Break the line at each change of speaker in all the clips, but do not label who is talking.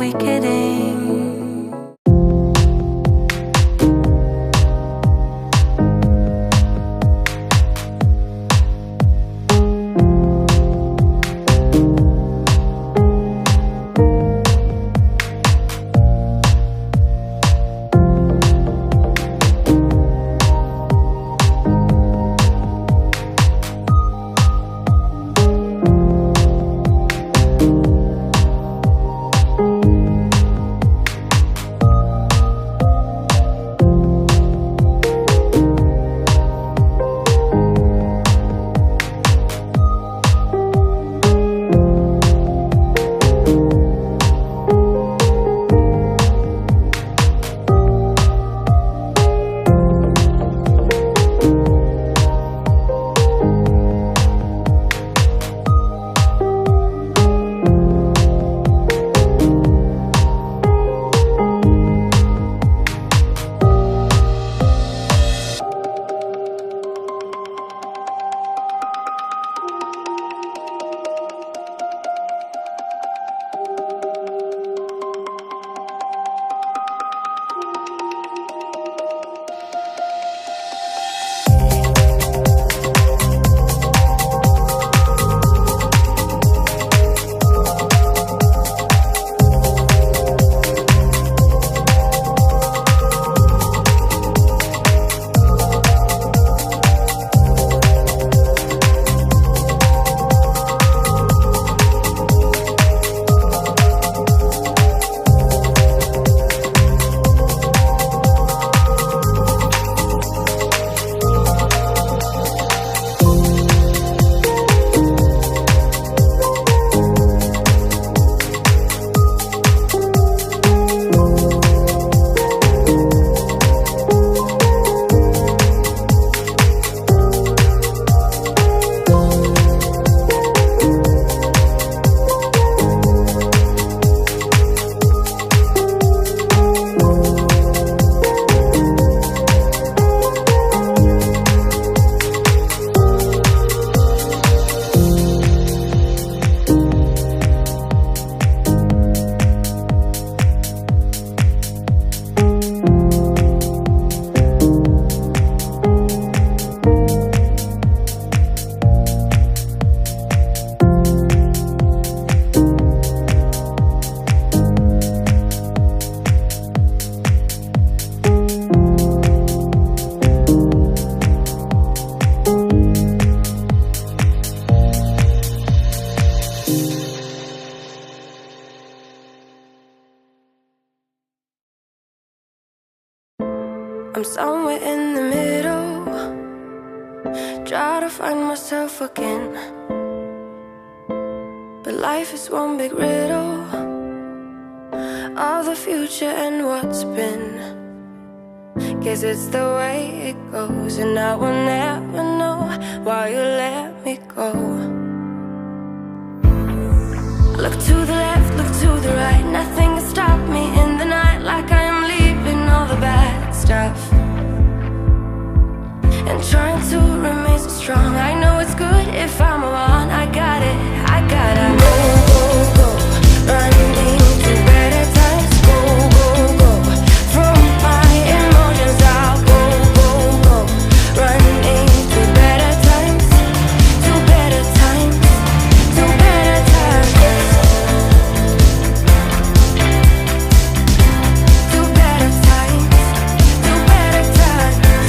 we kidding? I'm somewhere in the middle, try to find myself again. But life is one big riddle of the future and what's been. Guess it's the way it goes, and I will never know why you let me go. Look to the left, look to the right, nothing can stop me in the night, like I am leaving all the bad stuff and trying to remain so strong. I know it's good if I'm alone. I got it, I gotta go, go, go, running to better times. Go, go, go, from my emotions I'll go, go, go, running to better times, to better times, to better times, to better times, to better times.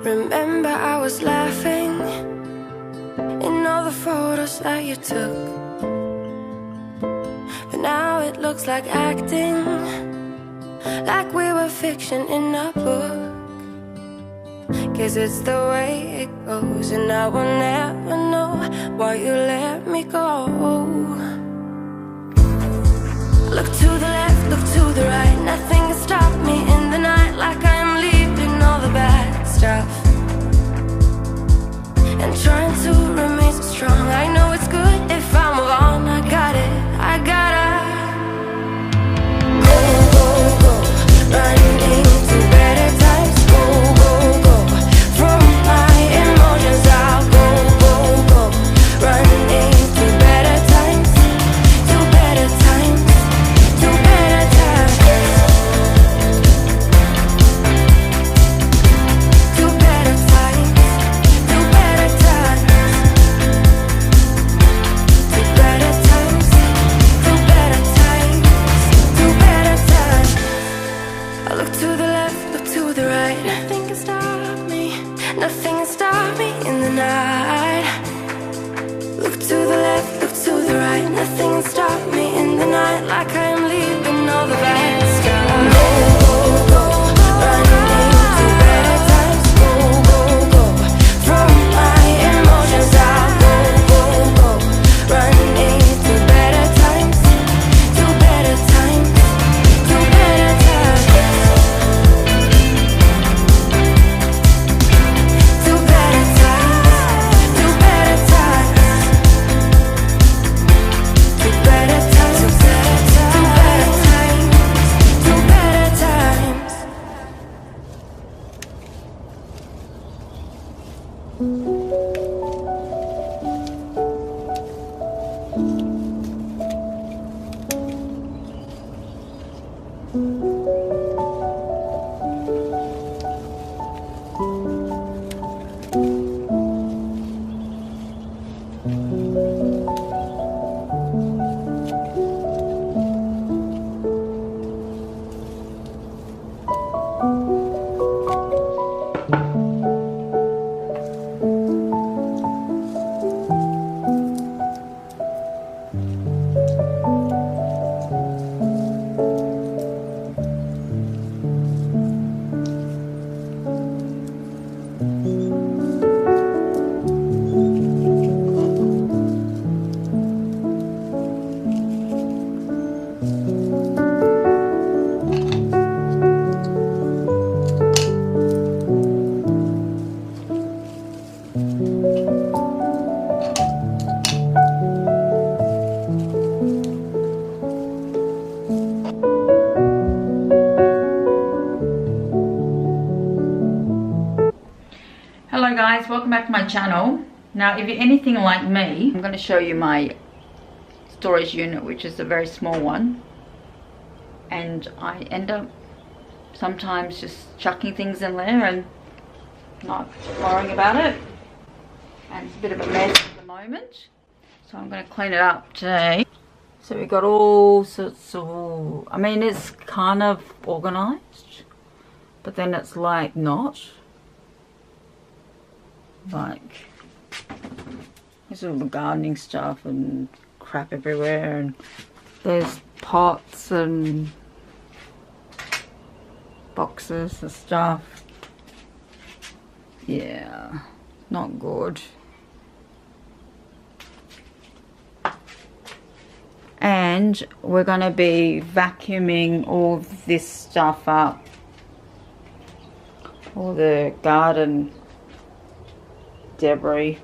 Remember I was laughing in all the photos that you took, but now it looks like acting, like we were fiction in a book. Guess it's the way it goes, and I will never know why you let me go. Look to the left, look to the right, nothing can stop me in the night, like I am leaving all the bad stuff and trying to remain so strong. I know it's good if I'm alone. I got it, I gotta go, go, go, running to better times.
my channel. Now if you're anything like me, I'm going to show you my storage unit, which is a very small one, and I end up sometimes just chucking things in there and not worrying about it, and it's a bit of a mess at the moment, so I'm going to clean it up today. So we've got all sorts of, I mean, it's kind of organized, but then it's like not. Like, there's all the gardening stuff and crap everywhere, and there's pots and boxes and stuff. Yeah, not good. And we're going to be vacuuming all this stuff up, all the garden debris.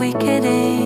we kidding?